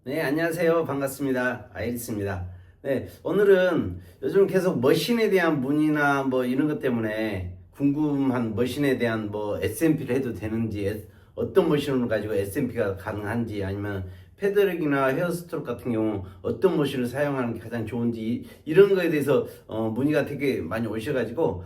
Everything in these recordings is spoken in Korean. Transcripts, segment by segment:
네, 안녕하세요. 반갑습니다. 아이리스입니다. 네, 오늘은 요즘 계속 머신에 대한 문의나 뭐 이런 것 때문에 궁금한 머신에 대한 뭐 SMP를 해도 되는지, 어떤 머신을 가지고 SMP가 가능한지, 아니면 패드력이나 헤어스트로크 같은 경우 어떤 머신을 사용하는 게 가장 좋은지, 이런 거에 대해서 문의가 되게 많이 오셔가지고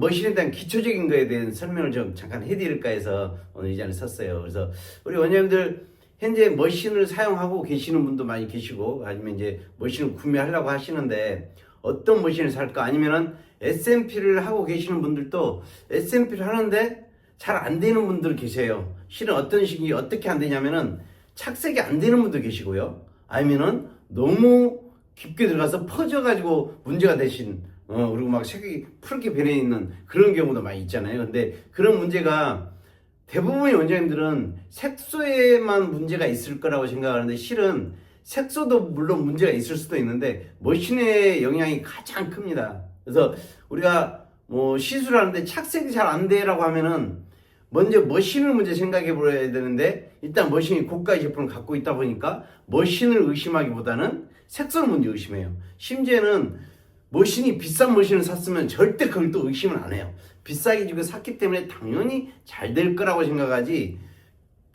머신에 대한 기초적인 거에 대한 설명을 좀 잠깐 해드릴까 해서 오늘 이 자리에 섰어요. 그래서 우리 원장님들 현재 머신을 사용하고 계시는 분도 많이 계시고, 아니면 이제 머신을 구매하려고 하시는데 어떤 머신을 살까, 아니면은 SMP를 하고 계시는 분들도 SMP를 하는데 잘 안 되는 분들 계세요. 실은 어떤 식이 어떻게 안 되냐면은 착색이 안 되는 분도 계시고요, 아니면은 너무 깊게 들어가서 퍼져가지고 문제가 되신 그리고 막 색이 푸르게 변해 있는 그런 경우도 많이 있잖아요. 근데 그런 문제가 대부분의 원장님들은 색소에만 문제가 있을 거라고 생각하는데, 실은 색소도 물론 문제가 있을 수도 있는데 머신의 영향이 가장 큽니다. 그래서 우리가 뭐 시술하는데 착색이 잘 안 돼라고 하면은 먼저 머신을 먼저 생각해 보야 되는데, 일단 머신이 고가 제품을 갖고 있다 보니까 머신을 의심하기보다는 색소를 먼저 의심해요. 심지어는 머신이 비싼 머신을 샀으면 절대 그걸 또 의심을 안 해요. 비싸게 주고 샀기 때문에 당연히 잘 될 거라고 생각하지,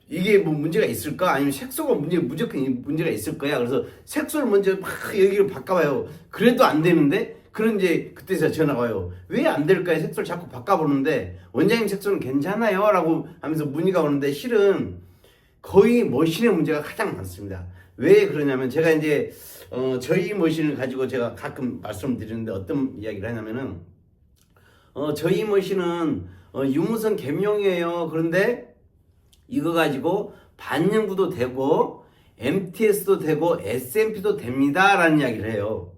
이게 뭐 문제가 있을까? 아니면 색소가 무조건 문제가 있을 거야. 그래서 색소를 먼저 막 여기를 바꿔봐요. 그래도 안 되는데, 그런 이제 그때서 전화가 와요. 왜 안 될까요? 색소를 자꾸 바꿔보는데 원장님 색소는 괜찮아요? 라고 하면서 문의가 오는데, 실은 거의 머신의 문제가 가장 많습니다. 왜 그러냐면, 제가 이제 저희 머신을 가지고 제가 가끔 말씀드리는데 어떤 이야기를 하냐면은, 저희 머신은 유무선 gem용이에요. 그런데 이거 가지고 반영구도 되고 MTS도 되고 SMP도 됩니다 라는 이야기를 해요.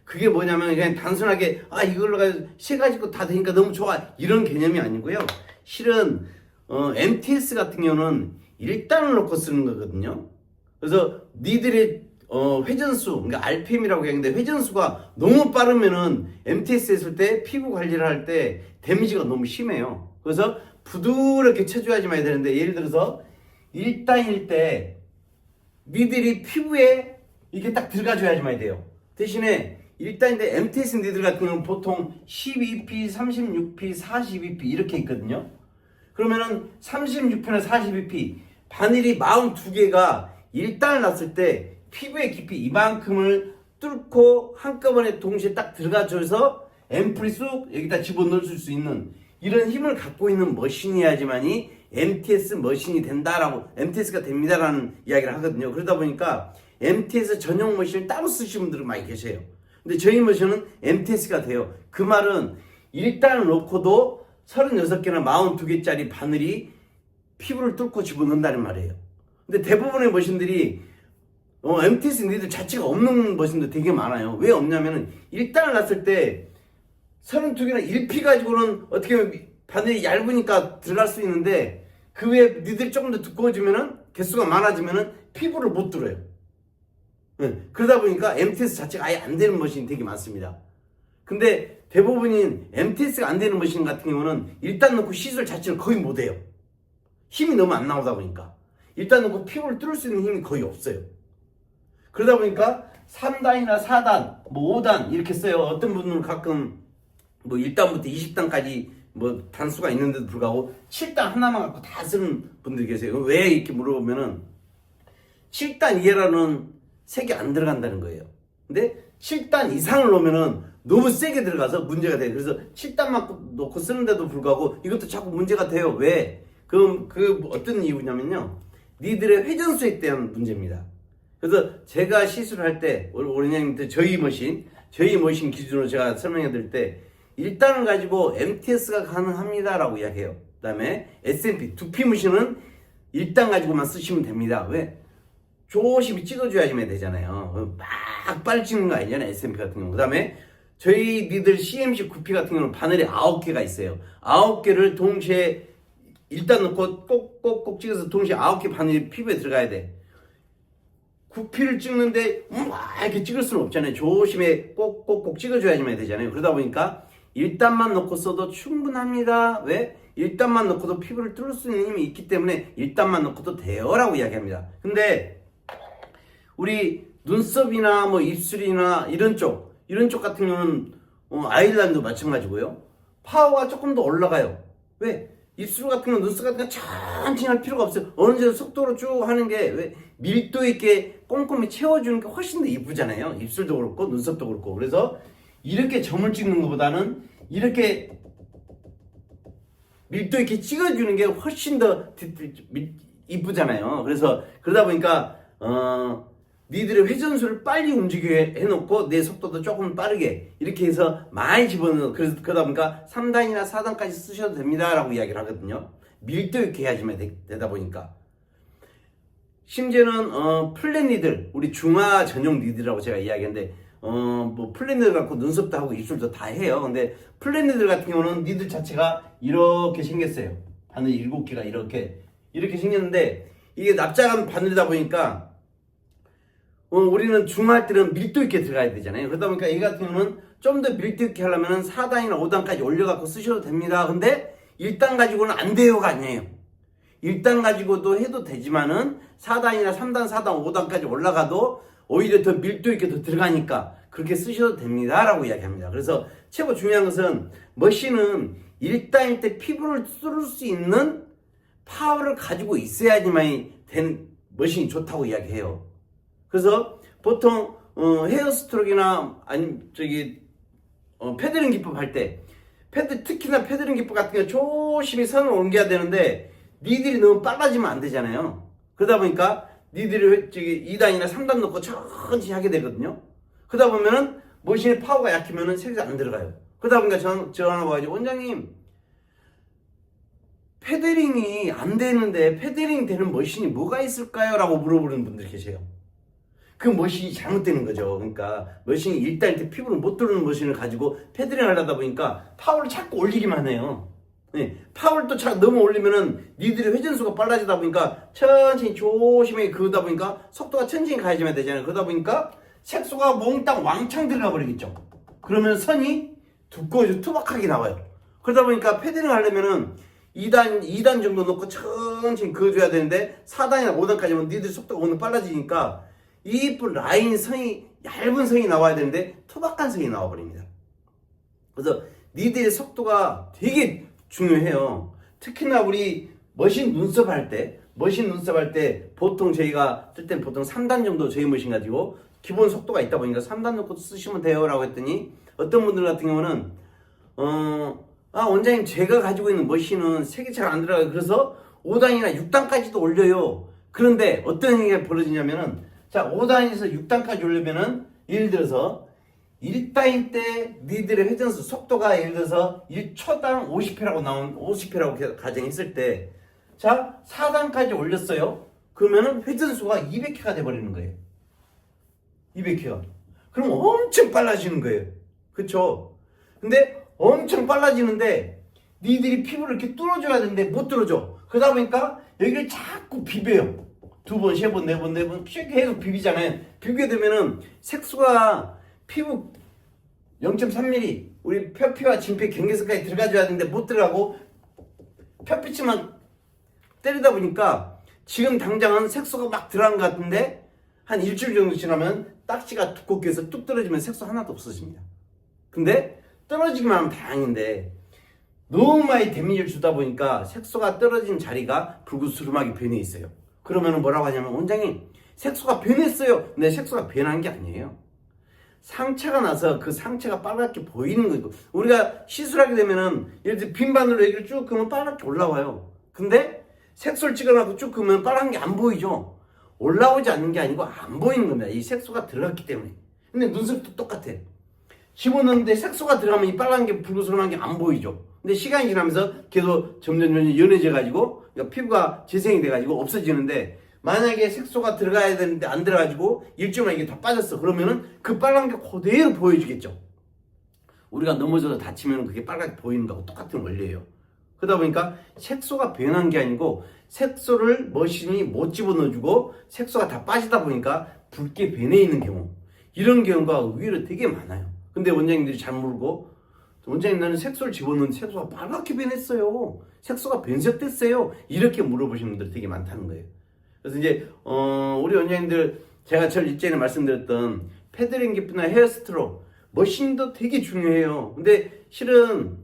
그게 뭐냐면 그냥 단순하게 이걸로 가지고 세 가지 거 다 되니까 너무 좋아, 이런 개념이 아니고요. 실은 MTS 같은 경우는 1단을 놓고 쓰는 거거든요. 그래서 니들의 회전수, 그러니까 RPM이라고 하는데, 회전수가 너무 빠르면은 MTS 했을 때 피부 관리를 할 때 데미지가 너무 심해요. 그래서 부드럽게 쳐줘야지만 되는데, 예를 들어서 1단일 때 니들이 피부에 이렇게 딱 들어가줘야지만 돼요. 대신에 1단인데 MTS 니들 같은 경우는 보통 12P, 36P, 42P 이렇게 있거든요. 그러면은 36P나 42P 바늘이 42개가 1단을 놨을 때 피부의 깊이 이만큼을 뚫고 한꺼번에 동시에 딱 들어가줘서 앰플이 쑥 여기다 집어넣을 수 있는 이런 힘을 갖고 있는 머신이야지만이 MTS 머신이 된다라고, MTS가 됩니다라는 이야기를 하거든요. 그러다 보니까 MTS 전용 머신을 따로 쓰시는 분들은 많이 계세요. 근데 저희 머신은 MTS가 돼요. 그 말은 1단을 놓고도 36개나 42개짜리 바늘이 피부를 뚫고 집어넣는다는 말이에요. 근데 대부분의 머신들이 MTS 니들 자체가 없는 머신도 되게 많아요. 왜 없냐면은 1단을 놨을 때 32개나 1P 가지고는 어떻게 보면 바늘이 얇으니까 들어갈 수 있는데, 그 외에 니들이 조금 더 두꺼워지면은, 개수가 많아지면은 피부를 못 뚫어요. 그러다 보니까 MTS 자체가 아예 안 되는 머신이 되게 많습니다. 근데 대부분인 MTS가 안 되는 머신 같은 경우는 일단 놓고 시술 자체를 거의 못 해요. 힘이 너무 안 나오다 보니까. 일단 놓고 피부를 뚫을 수 있는 힘이 거의 없어요. 그러다 보니까 3단이나 4단, 뭐 5단 이렇게 써요. 어떤 분들은 가끔 뭐 1단부터 20단까지 뭐 단수가 있는데도 불구하고 7단 하나만 갖고 다 쓰는 분들이 계세요. 왜 이렇게 물어보면은 7단 이하로는 색이 안 들어간다는 거예요. 근데 7단 이상을 놓으면은 너무 세게 들어가서 문제가 돼요. 그래서 7단만 놓고 쓰는데도 불구하고 이것도 자꾸 문제가 돼요. 왜? 그럼 어떤 이유냐면요, 니들의 회전수에 대한 문제입니다. 그래서 제가 시술할 때 원장님들 저희 머신 기준으로 제가 설명해 드릴 때 1단을 가지고 MTS가 가능합니다라고 이야기해요. 그 다음에 SMP, 두피 머신은 1단 가지고만 쓰시면 됩니다. 왜? 조심히 찍어줘야지만 되잖아요. 막 빨리 찍는 거 아니잖아요, SMP 같은 경우. 그 다음에 저희 니들 CMC 9P 같은 경우는 바늘이 9개가 있어요. 9개를 동시에 1단 넣고 꼭꼭꼭 찍어서 동시에 9개 바늘이 피부에 들어가야 돼. 9P를 찍는데 이렇게 찍을 수는 없잖아요. 조심해 꼭꼭꼭 찍어줘야지만 되잖아요. 그러다 보니까 1단만 넣고 써도 충분합니다. 왜? 1단만 넣고도 피부를 뚫을 수 있는 힘이 있기 때문에 1단만 넣고도 돼요 라고 이야기합니다. 근데 우리 눈썹이나 뭐 입술이나 이런 쪽 같은 경우는 아이라인도 마찬가지고요. 파워가 조금 더 올라가요. 왜? 입술 같은 거, 눈썹 같은 거 천천히 할 필요가 없어요. 어느 정도 속도로 쭉 하는 게 왜? 밀도 있게 꼼꼼히 채워주는 게 훨씬 더 이쁘잖아요. 입술도 그렇고 눈썹도 그렇고. 그래서 이렇게 점을 찍는 것보다는 이렇게 밀도 있게 찍어주는 게 훨씬 더 이쁘잖아요. 그래서 그러다 보니까 니들의 회전수를 빨리 움직이게 해놓고 내 속도도 조금 빠르게 이렇게 해서 많이 집어넣어. 그래서 그러다 보니까 3단이나 4단까지 쓰셔도 됩니다 라고 이야기를 하거든요. 밀도 있게 해야지만 되다 보니까. 심지어는 플랫 니들, 우리 중화 전용 니들이라고 제가 이야기했는데 뭐 플랫 니들 갖고 눈썹도 하고 입술도 다 해요. 근데 플랫 니들 같은 경우는 니들 자체가 이렇게 생겼어요. 바늘 7개가 이렇게 생겼는데 이게 납작한 바늘이다 보니까 우리는 중화할 때는 밀도 있게 들어가야 되잖아요. 그러다 보니까 이 같은 경우는 좀 더 밀도 있게 하려면 4단이나 5단까지 올려갖고 쓰셔도 됩니다. 근데 1단 가지고는 안 돼요가 아니에요. 1단 가지고도 해도 되지만은 4단이나 3단, 4단, 5단까지 올라가도 오히려 더 밀도 있게 더 들어가니까 그렇게 쓰셔도 됩니다 라고 이야기합니다. 그래서 최고 중요한 것은 머신은 1단일 때 피부를 뚫을 수 있는 파워를 가지고 있어야지만 된 머신이 좋다고 이야기해요. 그래서 보통 헤어스트로크나 아니면 패드링 기법 할 때 특히나 패드링 기법 같은 경우 조심히 선을 옮겨야 되는데 니들이 너무 빨라지면 안 되잖아요. 그러다 보니까 니들이 2단이나 3단 넣고 천천히 하게 되거든요. 그러다 보면은 머신의 파워가 약하면은 색이 안 들어가요. 그러다 보니까 전화 와가지고 원장님 패드링이 안 되는데 패드링 되는 머신이 뭐가 있을까요? 라고 물어보는 분들 계세요. 그 머신이 잘못되는 거죠. 그러니까 머신이 일단 때 피부를 못 뚫는 머신을 가지고 패드링 하려다 보니까 파워를 자꾸 올리기만 해요. 네, 파워를 또 너무 올리면은 니들의 회전수가 빨라지다 보니까 천천히 조심히 그러다 보니까 속도가 천천히 가야지만 되잖아요. 그러다 보니까 색소가 몽땅 왕창 들어가 버리겠죠. 그러면 선이 두꺼워지고 투박하게 나와요. 그러다 보니까 패드링 하려면은 2단 정도 넣고 천천히 그어줘야 되는데 4단이나 5단까지면 니들 속도가 오늘 빨라지니까 이 라인 선이 얇은 선이 나와야 되는데 투박한 선이 나와버립니다. 그래서 니들의 속도가 되게 중요해요. 특히나 우리 머신 눈썹 할 때 보통 저희가 쓸 때는 보통 3단 정도 저희 머신 가지고 기본 속도가 있다 보니까 3단 넣고 쓰시면 돼요 라고 했더니 어떤 분들 같은 경우는 원장님 제가 가지고 있는 머신은 색이 잘 안 들어가요. 그래서 5단이나 6단까지도 올려요. 그런데 어떤 일이 벌어지냐면은 자 5단에서 6단까지 올리면은 예를 들어서 1단일 때 니들의 회전수 속도가 예를 들어서 1초당 50회라고 나온 50회라고 가정했을 때 자 4단까지 올렸어요. 그러면은 회전수가 200회가 돼버리는 거예요. 200회가. 그럼 엄청 빨라지는 거예요. 그쵸? 근데 엄청 빨라지는데 니들이 피부를 이렇게 뚫어줘야 되는데 못 뚫어줘. 그러다 보니까 여기를 자꾸 비벼요. 2번, 3번, 4번, 4번 계속 비비잖아요. 비비게 되면은 색소가 피부 0.3mm 우리 표피와 진피 경계선까지 들어가줘야 되는데 못 들어가고 펴피치만 때리다 보니까 지금 당장은 색소가 막 들어간 것 같은데 한 일주일 정도 지나면 딱지가 두껍게 해서 뚝 떨어지면 색소 하나도 없어집니다. 근데 떨어지기만 하면 다행인데 너무 많이 데미지를 주다 보니까 색소가 떨어진 자리가 불구스름하게 변해 있어요. 그러면 뭐라고 하냐면 원장님 색소가 변했어요. 근데 색소가 변한 게 아니에요. 상처가 나서 그 상처가 빨갛게 보이는 거고 우리가 시술하게 되면은 예를 들어 빈 바늘로 여기를 쭉 그으면 빨갛게 올라와요. 근데 색소를 찍어놓고 쭉 그으면 빨간 게 안 보이죠. 올라오지 않는 게 아니고 안 보이는 겁니다. 이 색소가 들어갔기 때문에. 근데 눈썹도 똑같아. 집어넣는데 색소가 들어가면 이 빨간 게 붉은색한 게 안 보이죠. 근데 시간이 지나면서 계속 점점 연해져 가지고 피부가 재생이 돼 가지고 없어지는데 만약에 색소가 들어가야 되는데 안 들어가지고 일주일만 이게 다 빠졌어. 그러면은 그 빨간 게 그대로 보여주겠죠. 우리가 넘어져서 다치면 그게 빨갛게 보이는 거하고 똑같은 원리예요. 그러다 보니까 색소가 변한 게 아니고 색소를 머신이 못 집어넣어주고 색소가 다 빠지다 보니까 붉게 변해 있는 경우 이런 경우가 의외로 되게 많아요. 근데 원장님들이 잘 모르고 원장님 나는 색소를 집어넣는 색소가 빨갛게 변했어요. 색소가 변색됐어요. 이렇게 물어보시는 분들이 되게 많다는 거예요. 그래서 이제 우리 원장님들 제가 일전에 말씀드렸던 패드링기프나 헤어스트로 머신도 되게 중요해요. 근데 실은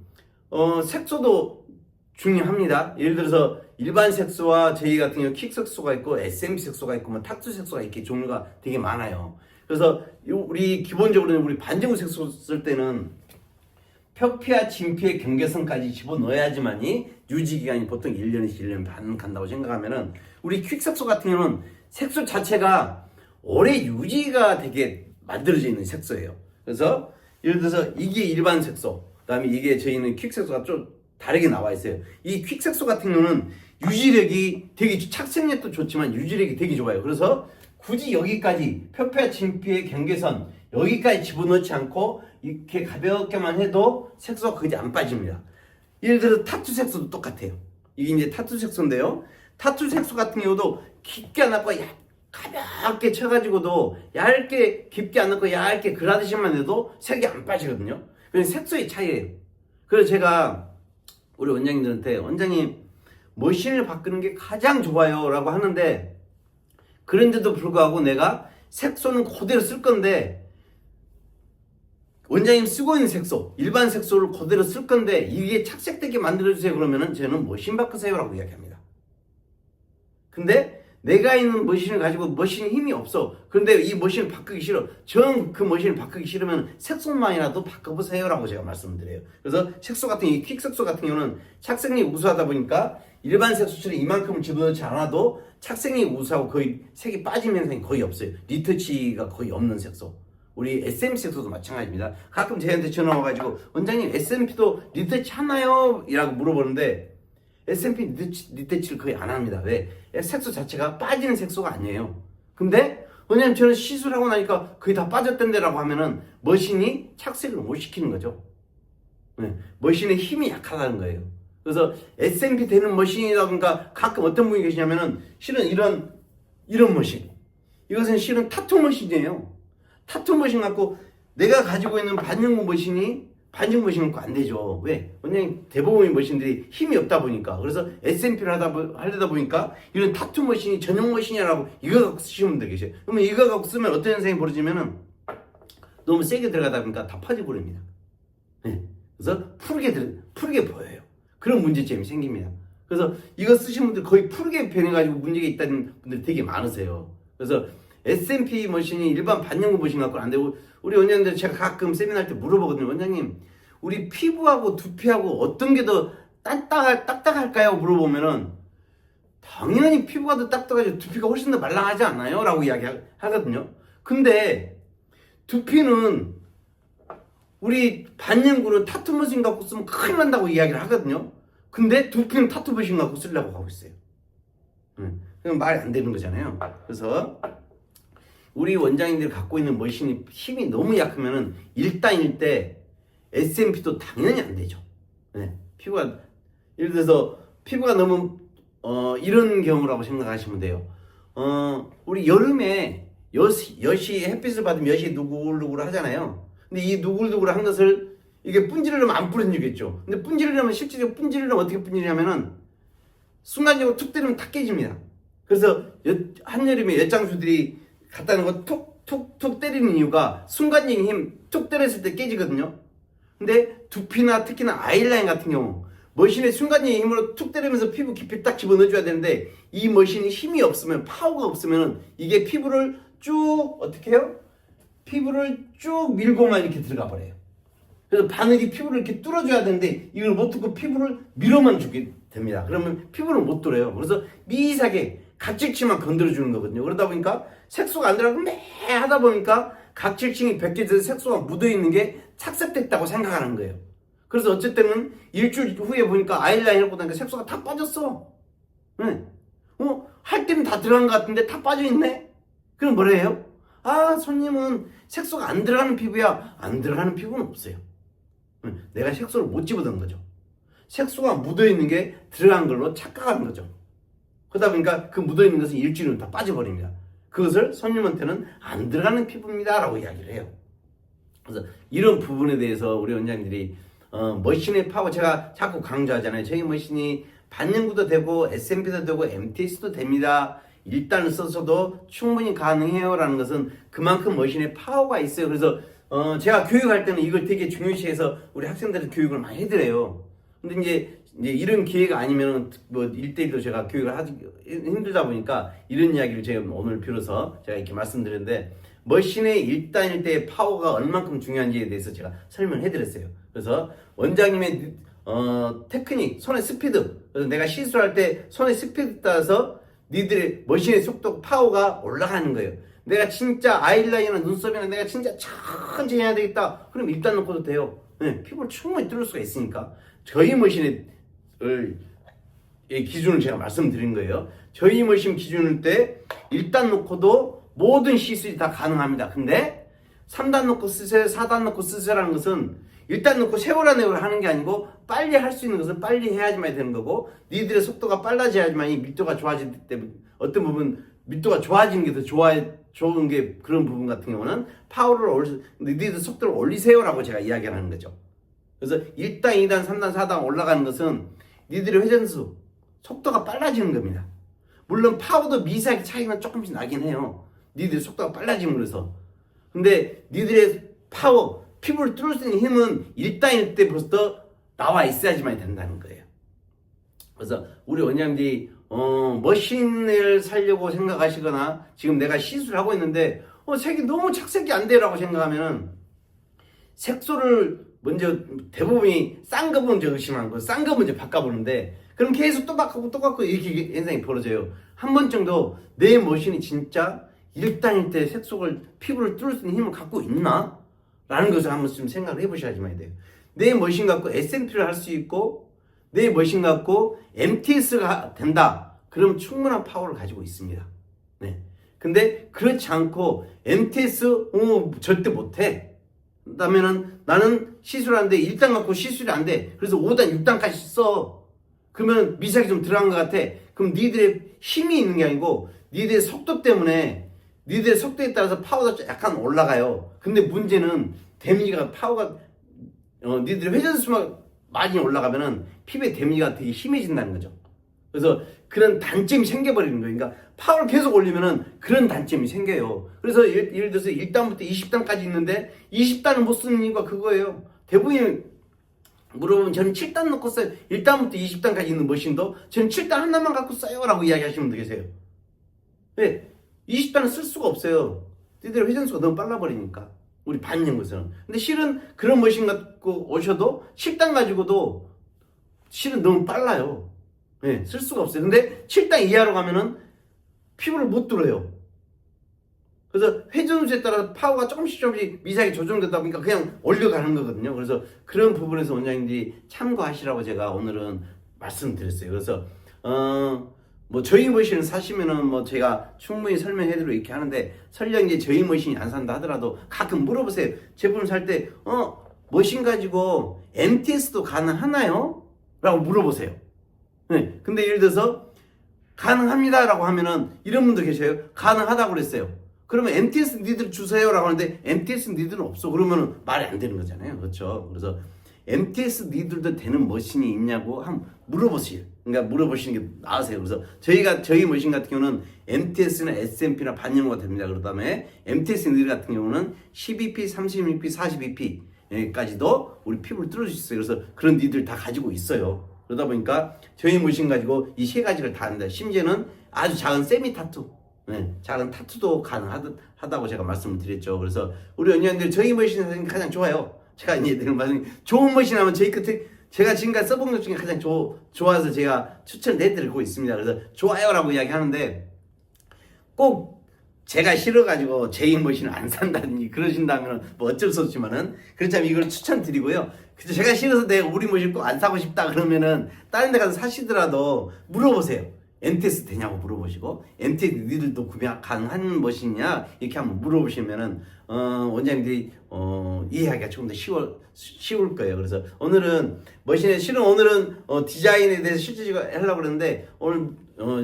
색소도 중요합니다. 예를 들어서 일반 색소와 저희 같은 경우 킥 색소가 있고 SMP 색소가 있고 뭐 탁수 색소가 이렇게 종류가 되게 많아요. 그래서 우리 기본적으로는 우리 반정구 색소 쓸 때는 표피와 진피의 경계선까지 집어넣어야지만이 유지 기간이 보통 1년에서 1년 반 간다고 생각하면은 우리 퀵 색소 같은 경우는 색소 자체가 오래 유지가 되게 만들어져 있는 색소예요. 그래서 예를 들어서 이게 일반 색소, 그다음에 이게 저희는 퀵 색소가 좀 다르게 나와 있어요. 이 퀵 색소 같은 경우는 유지력이 되게 착색력도 좋지만 유지력이 되게 좋아요. 그래서 굳이 여기까지 표피와 진피의 경계선 여기까지 집어넣지 않고 이렇게 가볍게만 해도 색소가 거의 안 빠집니다. 예를 들어 타투 색소도 똑같아요. 이게 이제 타투 색소인데요. 타투 색소 같은 경우도 깊게 안 넣고 가볍게 쳐가지고도 얇게 깊게 안 넣고 얇게 그라데이션만 해도 색이 안 빠지거든요. 그래서 색소의 차이예요. 그래서 제가 우리 원장님들한테 원장님 머신을 바꾸는 게 가장 좋아요 라고 하는데 그런데도 불구하고 내가 색소는 그대로 쓸 건데 원장님 쓰고 있는 색소 일반 색소를 그대로 쓸 건데 이게 착색되게 만들어주세요 그러면은 저는 머신 바꾸세요 라고 이야기합니다. 근데 내가 있는 머신을 가지고 머신에 힘이 없어. 그런데 이 머신을 바꾸기 싫어. 전 그 머신을 바꾸기 싫으면 색소만이라도 바꿔보세요 라고 제가 말씀드려요. 그래서 색소 같은 이 퀵 색소 같은 경우는 착색력이 우수하다 보니까 일반 색소처럼 이만큼을 집어넣지 않아도 착색력이 우수하고 거의 색이 빠지는 현상이 거의 없어요. 리터치가 거의 없는 색소. 우리 SMP 색소도 마찬가지입니다. 가끔 저한테 전화 와가지고 원장님 SMP도 리터치 하나요? 이라고 물어보는데 SMP 리터치를 거의 안 합니다. 왜? 색소 자체가 빠지는 색소가 아니에요. 근데 왜냐면 저는 시술하고 나니까 거의 다 빠졌던데라고 하면은 머신이 착색을 못 시키는 거죠. 네. 머신의 힘이 약하다는 거예요. 그래서 SMP 되는 머신이라든가 가끔 어떤 분이 계시냐면은 실은 이런 머신. 이것은 실은 타투 머신이에요. 타투 머신 갖고 내가 가지고 있는 반영구 머신이 반증 머신 갖고 안 되죠. 왜? 왜냐면 대부분의 머신들이 힘이 없다 보니까. 그래서 SMP를 하려다 보니까 이런 타투 머신이 전용 머신이라고 이거 갖고 쓰시는 분들 계세요. 그러면 이거 갖고 쓰면 어떤 현상이 벌어지면은 너무 세게 들어가다 보니까 다 퍼져버립니다. 네. 그래서 푸르게 보여요. 그런 문제점이 생깁니다. 그래서 이거 쓰신 분들 거의 푸르게 변해가지고 문제가 있다는 분들이 되게 많으세요. 그래서 SMP 머신이 일반 반영구 머신 갖고는 안 되고 우리 원장님들 제가 가끔 세미나 할 때 물어보거든요. 원장님 우리 피부하고 두피하고 어떤 게 더 딱딱할까요? 물어보면은 당연히 피부가 더 딱딱하죠. 두피가 훨씬 더 말랑하지 않나요? 라고 이야기하거든요. 근데 두피는 우리 반영구는 타투 머신 갖고 쓰면 큰일 난다고 이야기를 하거든요. 근데 두피는 타투 머신 갖고 쓰려고 하고 있어요. 그럼 말이 안 되는 거잖아요. 그래서 우리 원장님들이 갖고 있는 머신이 힘이 너무 약하면은 일단일 때 SMP도 당연히 안 되죠. 네. 피부가 예를 들어서 피부가 너무 이런 경우라고 생각하시면 돼요. 우리 여름에 엿이 햇빛을 받으면 엿이 누글누글 하잖아요. 근데 이 누글누글한 것을 이게 분질을 하면 안 뿌려지겠죠. 근데 분질을 하면 실제적으로 분질을 하면 어떻게 분질이냐면은 순간적으로 툭 때리면 탁 깨집니다. 그래서 한여름에 엿장수들이 갖다 놓은 거 툭툭툭 때리는 이유가 순간적인 힘 툭 때렸을 때 깨지거든요. 근데 두피나 특히나 아이라인 같은 경우 머신의 순간적인 힘으로 툭 때리면서 피부 깊이 딱 집어넣어줘야 되는데 이 머신이 힘이 없으면 파워가 없으면 이게 피부를 쭉 어떻게 해요? 피부를 쭉 밀고만 이렇게 들어가 버려요. 그래서 바늘이 피부를 이렇게 뚫어줘야 되는데 이걸 못 뚫고 피부를 밀어만 주게 됩니다. 그러면 피부를 못 뚫어요. 그래서 미세하게 각질층만 건드려주는 거거든요. 그러다 보니까 색소가 안 들어가고 매 하다 보니까 각질층이 벗겨져서 색소가 묻어있는 게 착색됐다고 생각하는 거예요. 그래서 어쨌든 일주일 후에 보니까 아이라인을 보니까 색소가 다 빠졌어. 네. 할 때는 다 들어간 것 같은데 다 빠져있네? 그럼 뭐라 해요? 아, 손님은 색소가 안 들어가는 피부야. 안 들어가는 피부는 없어요. 내가 색소를 못 집어넣은 거죠. 색소가 묻어있는 게 들어간 걸로 착각하는 거죠. 그러다 보니까 그 묻어있는 것은 일주일 후에 다 빠져버립니다. 그것을 손님한테는 안 들어가는 피부입니다 라고 이야기를 해요. 그래서 이런 부분에 대해서 우리 원장님들이 머신의 파워 제가 자꾸 강조하잖아요. 저희 머신이 반영구도 되고 SMP도 되고 MTS도 됩니다. 1단을 써서도 충분히 가능해요라는 것은 그만큼 머신에 파워가 있어요. 그래서 제가 교육할 때는 이걸 되게 중요시해서 우리 학생들한테 교육을 많이 해드려요. 근데 이제 이런 기회가 아니면 뭐 1대1로 제가 교육을 하기 힘들다 보니까 이런 이야기를 제가 오늘 빌어서 제가 이렇게 말씀드렸는데, 머신의 1단일 때의 파워가 얼만큼 중요한지에 대해서 제가 설명해 드렸어요. 그래서 원장님의 테크닉, 손의 스피드, 그래서 내가 시술할 때 손의 스피드 따라서 니들의 머신의 속도, 파워가 올라가는 거예요. 내가 진짜 아이라인이나 눈썹이나 내가 진짜 천천히 해야 되겠다, 그럼 1단 놓고도 돼요. 네, 피부를 충분히 뚫을 수가 있으니까. 저희 머신의 기준을 제가 말씀드린 거예요. 저희 머신 기준일 때 1단 놓고도 모든 시술이 다 가능합니다. 근데 3단 놓고 쓰세요, 4단 놓고 쓰세요라는 것은 1단 놓고 세월안내로 하는 게 아니고 빨리 할 수 있는 것은 빨리 해야지만 되는 거고, 니들의 속도가 빨라져야지만 이 밀도가 좋아지기 때문에 어떤 부분 밀도가 좋아지는 게 더 좋은 게, 그런 부분 같은 경우는 파워를 니들 속도를 올리세요라고 제가 이야기를 하는 거죠. 그래서 1단, 2단, 3단, 4단 올라가는 것은 니들의 회전수, 속도가 빨라지는 겁니다. 물론 파워도 미세하게 차이가 조금씩 나긴 해요. 니들의 속도가 빨라지면 그래서. 근데 니들의 파워, 피부를 뚫을 수 있는 힘은 1단일 때부터 나와 있어야지만 된다는 거예요. 그래서 우리 원장님들이 머신을 살려고 생각하시거나 지금 내가 시술을 하고 있는데 색이 너무 착색이 안 돼라고 생각하면 색소를 먼저 대부분이 싼 거 먼저 의심하는 거, 싼 거 먼저 바꿔보는데, 그럼 계속 또 바꾸고 이렇게 현상이 벌어져요. 한 번 정도 내 머신이 진짜 1단일 때 색소를, 피부를 뚫을 수 있는 힘을 갖고 있나? 라는 것을 한번 좀 생각을 해보셔야지만 돼요. 내 머신 갖고 S&P를 할 수 있고 내 머신 갖고 MTS가 된다, 그럼 충분한 파워를 가지고 있습니다. 네. 근데 그렇지 않고 MTS 절대 못해, 그다음에는 나는 시술하는데 1단 갖고 시술이 안 돼, 그래서 5단 6단까지 써, 그러면 미세하게 좀 들어간 것 같아. 그럼 니들의 힘이 있는 게 아니고 니들의 속도 때문에, 니들의 속도에 따라서 파워가 약간 올라가요. 근데 문제는 데미지가, 파워가 니들의 회전수만 많이 올라가면은 피부의 데미지가 되게 심해진다는 거죠. 그래서 그런 단점이 생겨버리는 거예요. 그러니까 파워를 계속 올리면은 그런 단점이 생겨요. 그래서 예를 들어서 1단부터 20단까지 있는데 20단을 못 쓰는 이유가 그거예요. 대부분이 물어보면 저는 7단 놓고 써요. 1단부터 20단까지 있는 머신도 저는 7단 하나만 갖고 써요 라고 이야기하시면 되세요. 왜? 20단은 쓸 수가 없어요. 니들 회전수가 너무 빨라버리니까, 우리 반영구에서는. 근데 실은 그런 머신 갖고 오셔도 7단 가지고도 실은 너무 빨라요. 네, 쓸 수가 없어요. 근데 7단 이하로 가면은 피부를 못 뚫어요. 그래서 회전수에 따라 파워가 조금씩 미세하게 조정되다 보니까 그냥 올려가는 거거든요. 그래서 그런 부분에서 원장님들이 참고하시라고 제가 오늘은 말씀드렸어요. 그래서 뭐 저희 머신을 사시면은 뭐 제가 충분히 설명해드리고 이렇게 하는데, 설령 이제 저희 머신이 안 산다 하더라도 가끔 물어보세요. 제품 살 때 머신 가지고 MTS도 가능하나요? 라고 물어보세요. 네. 근데 예를 들어서 가능합니다 라고 하면은 이런 분도 계셔요. 가능하다고 그랬어요. 그러면 MTS 니들 주세요 라고 하는데 MTS 니들은 없어, 그러면 말이 안 되는 거잖아요. 그렇죠? 그래서 MTS 니들도 되는 머신이 있냐고 한번 물어보세요. 그러니까 물어보시는 게 나으세요. 그래서 저희 머신 같은 경우는 MTS나 SMP나 반영호가 됩니다. 그다음에 MTS 니들 같은 경우는 12P, 32P, 42P까지도 우리 피부를 뚫을 수 있어요. 그래서 그런 니들 다 가지고 있어요. 그러다 보니까 저희 머신 가지고 이 세 가지를 다 합니다. 심지어는 아주 작은 세미 타투, 네, 작은 타투도 가능하다고 제가 말씀을 드렸죠. 그래서 우리 언니들 저희 머신이 가장 좋아요. 제가 이제 좋은 머신 하면 저희 끝에 제가 지금까지 써본 것 중에 가장 좋아서 제가 추천을 해드리고 있습니다. 그래서 좋아요라고 이야기하는데, 꼭 제가 싫어가지고 제 머신을 안 산다든지 그러신다면 뭐 어쩔 수 없지만은, 그렇다면 이걸 추천드리고요. 그래서 제가 싫어서 내가 우리 머신 꼭 안 사고 싶다 그러면은 다른 데 가서 사시더라도 물어보세요. MTS 되냐고 물어보시고, MTS 니들도 구매 가능한 머신이냐 이렇게 한번 물어보시면은 원장님들이 이해하기가 조금 더 쉬울 거예요. 그래서 오늘은 머신에, 실은 오늘은 디자인에 대해서 실질적으로 하려고 그러는데, 오늘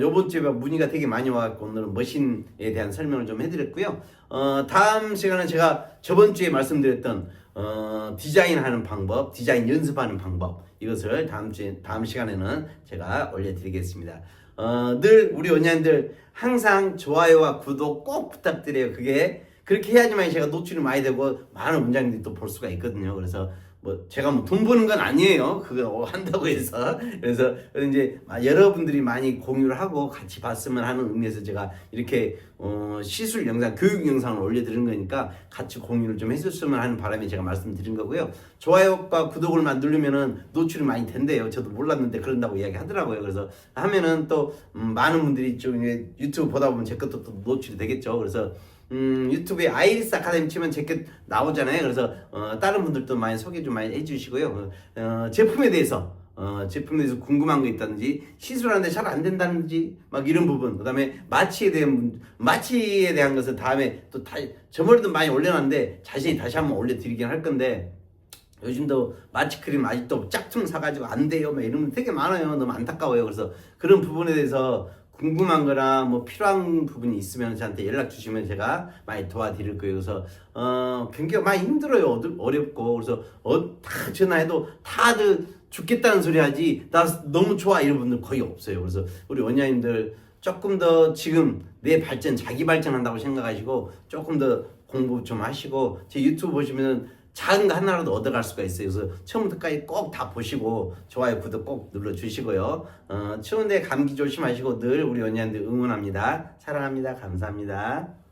요번 주에 문의가 되게 많이 와갖고 오늘은 머신에 대한 설명을 좀 해드렸고요. 다음 시간은 제가 저번 주에 말씀드렸던 디자인하는 방법, 디자인 연습하는 방법, 이것을 다음 시간에는 제가 올려드리겠습니다. 늘 우리 원장님들 항상 좋아요와 구독 꼭 부탁드려요. 그게 그렇게 해야지만 제가 노출이 많이 되고 많은 원장님들이 또 볼 수가 있거든요. 그래서 뭐 제가 뭐 돈 버는 건 아니에요. 그거 한다고 해서. 그래서 이제 여러분들이 많이 공유를 하고 같이 봤으면 하는 의미에서 제가 이렇게 시술 영상, 교육 영상을 올려드린 거니까 같이 공유를 좀 해줬으면 하는 바람에 제가 말씀드린 거고요. 좋아요과 구독을만 누르면은 노출이 많이 된대요. 저도 몰랐는데 그런다고 이야기 하더라고요. 그래서 하면은 또 많은 분들이 좀 유튜브 보다 보면 제 것도 또 노출이 되겠죠. 그래서 유튜브에 아이리스 아카데미 치면 제게 나오잖아요. 그래서 다른 분들도 많이 소개 좀 많이 해주시고요. 제품에 대해서 궁금한 거 있다든지 시술하는데 잘 안 된다든지 막 이런 부분, 그다음에 마취에 대한 것은 다음에 또 저번에도 많이 올려놨는데 자신이 다시 한번 올려드리긴 할 건데, 요즘도 마취 크림 아직도 짝퉁 사가지고 안 돼요 막 이런 분 되게 많아요. 너무 안타까워요. 그래서 그런 부분에 대해서 궁금한 거랑 뭐 필요한 부분이 있으면 저한테 연락 주시면 제가 많이 도와드릴 거예요. 그래서 굉장히 많이 힘들어요. 어렵고. 그래서 다 전화해도 다들 죽겠다는 소리 하지 나 너무 좋아 이런 분들 거의 없어요. 그래서 우리 원장님들 조금 더 지금 내 발전, 자기 발전한다고 생각하시고 조금 더 공부 좀 하시고, 제 유튜브 보시면은 작은 거 하나라도 얻어갈 수가 있어요. 그래서 처음부터까지 꼭 다 보시고 좋아요, 구독 꼭 눌러주시고요. 추운데 감기 조심하시고 늘 우리 언니한테 응원합니다. 사랑합니다. 감사합니다.